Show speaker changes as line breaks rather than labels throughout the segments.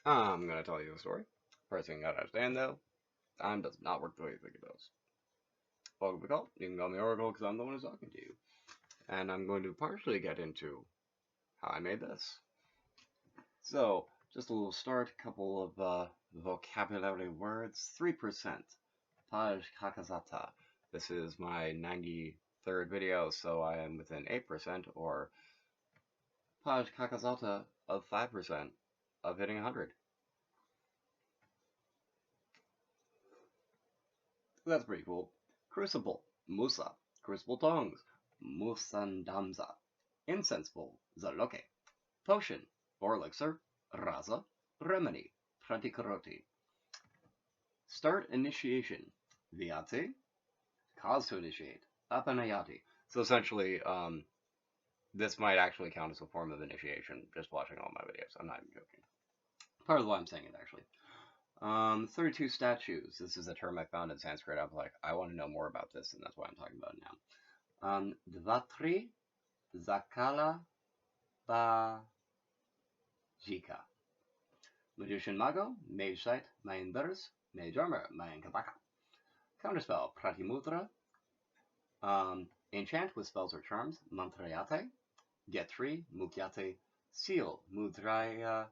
I'm going to tell you a story. First thing you gotta understand though, time does not work the way you think it does. Welcome to the call. You can call me Oracle because I'm the one who's talking to you. And I'm going to partially get into how I made this. So, just a little start, a couple of vocabulary words. 3%. Paj kakazata. This is my 93rd video, so I am within 8% or Paj kakazata of 5% of hitting 100. That's pretty cool. Crucible, Musa. Crucible tongues, Musandamza. Incense bowl, Zaloke. Potion, or elixir, Raza. Remedy, Pratikaroti. Start initiation, Viate. Cause to initiate, Apanayati. So essentially, this might actually count as a form of initiation, just watching all my videos. I'm not even joking. Part of why I'm saying it, actually. 32 statues. This is a term I found in Sanskrit. I'm like, I want to know more about this, and that's why I'm talking about it now. Dvatri Zakala Bajika. Magician Mago, Mage Sight, Mayan Bears, Mage Armor, Mayan Kabaka. Counterspell, Pratimudra. Enchant with spells or charms, Mantrayate. Get 3, Mukyate. Seal, Mudraya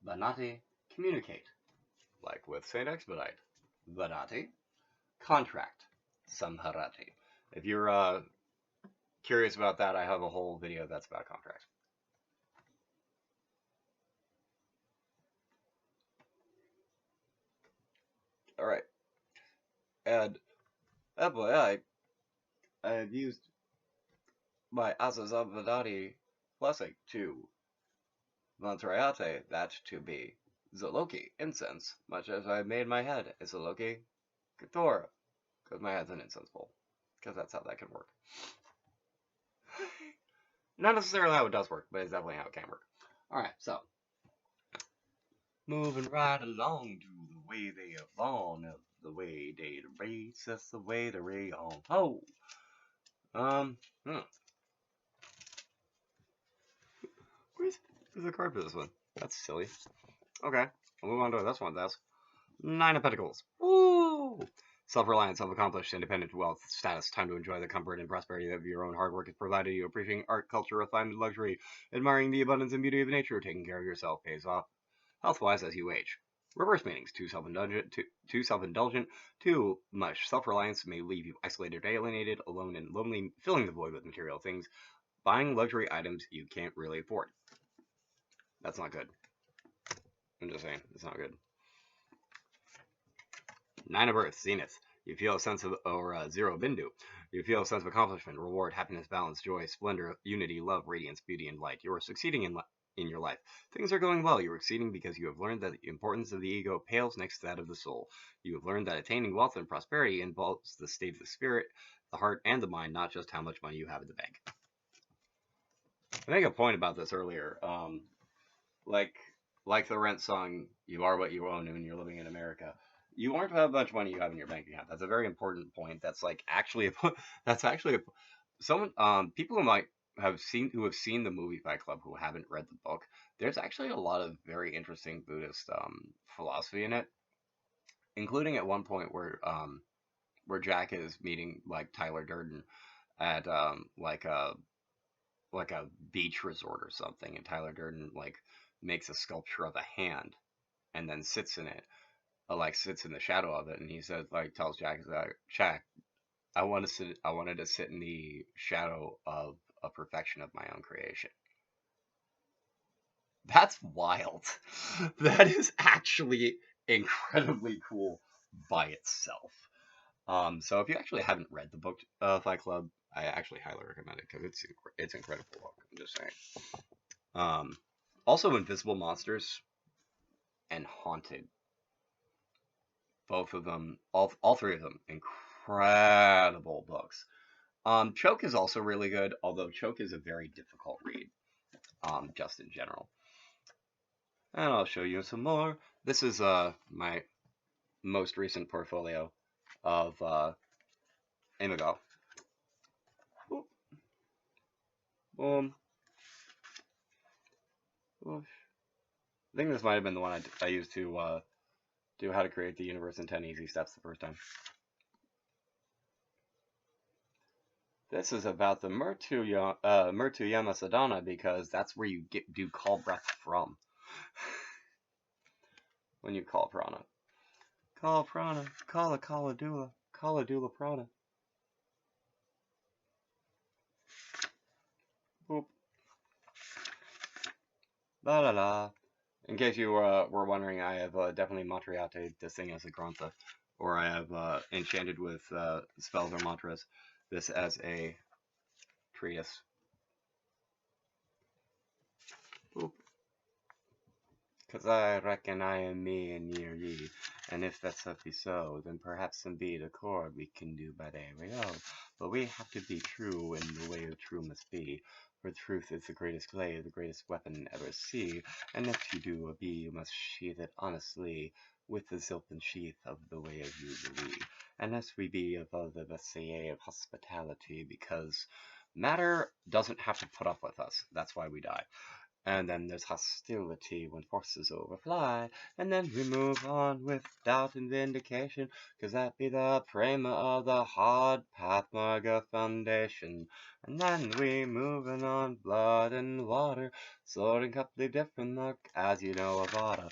Banati. Communicate, like with Saint Expedite. Vadati. Contract, Samharati. If you're curious about that, I have a whole video that's about contracts. Alright. And that boy, I have used my Asazavadati blessing to Mantrayate, that to be Zaloki, incense, much as I made my head a Zaloki Katora, because my head's an incense bowl, because that's how that can work. Not necessarily how it does work, but it's definitely how it can work. Alright, so, moving right along to the way they have on, the way they race, that's the way they ray on. Oh! Where's the card for this one? That's silly. Okay, we'll move on to this one. That's 9 of Pentacles. Woo! Self-reliant, self-accomplished, independent wealth, status, time to enjoy the comfort and prosperity of your own hard work has provided you, appreciating art, culture, refinement, luxury, admiring the abundance and beauty of nature, taking care of yourself pays off health-wise as you age. Reverse meanings, too self-indulgent, too much self-reliance may leave you isolated, alienated, alone, and lonely, filling the void with material things, buying luxury items you can't really afford. That's not good. I'm just saying, it's not good. 9 of Earth, Zenith. You feel a sense of, or 0 Bindu. You feel a sense of accomplishment, reward, happiness, balance, joy, splendor, unity, love, radiance, beauty, and light. You are succeeding in your life. Things are going well. You are exceeding because you have learned that the importance of the ego pales next to that of the soul. You have learned that attaining wealth and prosperity involves the state of the spirit, the heart, and the mind, not just how much money you have in the bank. I made a point about this earlier. Like the Rent song, you are what you own when you're living in America. You aren't how much money you have in your bank account. That's a very important point. That's like actually someone people who might have seen the movie Fight Club who haven't read the book. There's actually a lot of very interesting Buddhist philosophy in it, including at one point where Jack is meeting like Tyler Durden at like a beach resort or something, and Tyler Durden like makes a sculpture of a hand and then sits in it. Sits in the shadow of it, and he says, tells Jack, Jack, I wanted to sit in the shadow of a perfection of my own creation. That's wild. That is actually incredibly cool by itself. So if you actually haven't read the book Fight Club, I actually highly recommend it because it's incredible book. I'm just saying. Also, Invisible Monsters and Haunted. Both of them, all 3 of them, incredible books. Choke is also really good, although Choke is a very difficult read, just in general. And I'll show you some more. This is my most recent portfolio of Imago. Boom. I think this might have been the one I used to do how to create the universe in 10 easy steps the first time. This is about the Murtu Sadhana because that's where you do call breath from. When you call prana. Call prana, kala dula prana. Boop. La la la. In case you were wondering, I have definitely Matriate to sing as a Grantha, or I have enchanted with spells or mantras this as a treatise. Boop. Cause I reckon I am me and ye are ye, and if that's so be so, then perhaps some bead accord we can do by day we go. But we have to be true, and the way of true must be, for truth is the greatest clay, the greatest weapon ever see, and if you do a be, you must sheath it honestly, with the zilpin sheath of the way of usury, and lest we be above the bessier of hospitality, because matter doesn't have to put up with us, that's why we die. And then there's hostility when forces overfly. And then we move on with doubt and vindication, 'cause that be the prema of the hard path marga foundation. And then we moving on blood and water, sorting completely different look, as you know of Avada.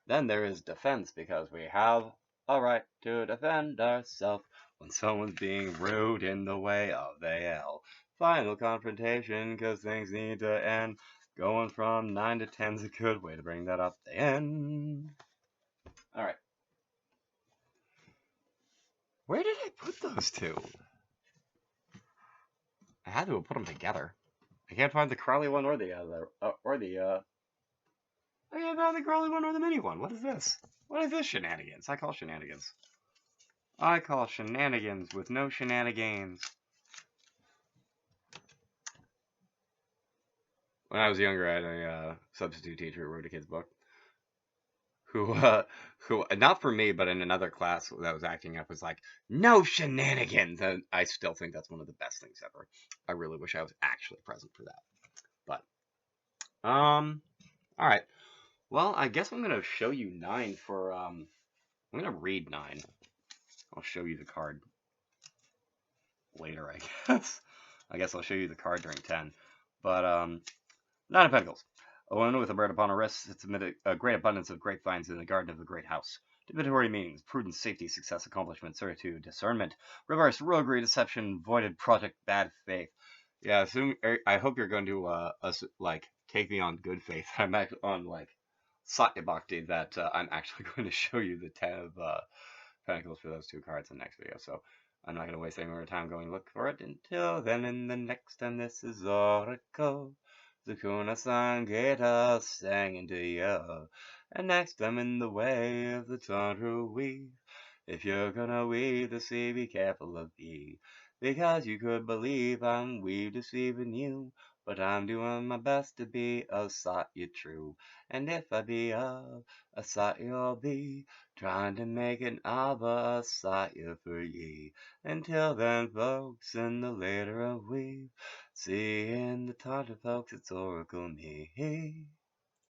Then there is defense, because we have a right to defend ourselves when someone's being rude in the way of AL. Final confrontation, because things need to end. Going from 9 to 10 is a good way to bring that up to the end. Alright. Where did I put those two? I had to have put them together. I can't find the Crowley one or the other, I can't find the Crowley one or the mini one. What is this? What is this shenanigans? I call shenanigans. I call shenanigans with no shenanigans. When I was younger, I had a substitute teacher who wrote a kid's book. Who, not for me, but in another class that was acting up, was like, no shenanigans! And I still think that's one of the best things ever. I really wish I was actually present for that. But, alright. Well, I guess I'm going to show you 9 for, I'm going to read 9. I'll show you the card later, I guess. I guess I'll show you the card during 10. But, 9 of Pentacles. A woman with a bird upon her wrist sits amid a great abundance of grapevines in the garden of a great house. Divinatory meanings: prudence, safety, success, accomplishment, certitude, discernment. Reverse: roguery, deception, voided project, bad faith. Yeah, I hope you're going to take me on good faith. I'm actually on Satya Bhakti that I'm actually going to show you the 10 of Pentacles for those 2 cards in the next video. So I'm not going to waste any more time going to look for it. Until then, in the next time, this is Oracle. Sukuna Sangeta sang into you, and next I'm in the way of the Tantra weave. If you're gonna weave the sea, be careful of me, because you could believe I'm weave deceiving you, but I'm doing my best to be a Satya true, and if I be of a Satya, I'll be trying to make an Abba Satya for ye. Until then, folks, in the later of weave, seeing the Tantra folks, it's Oracle me.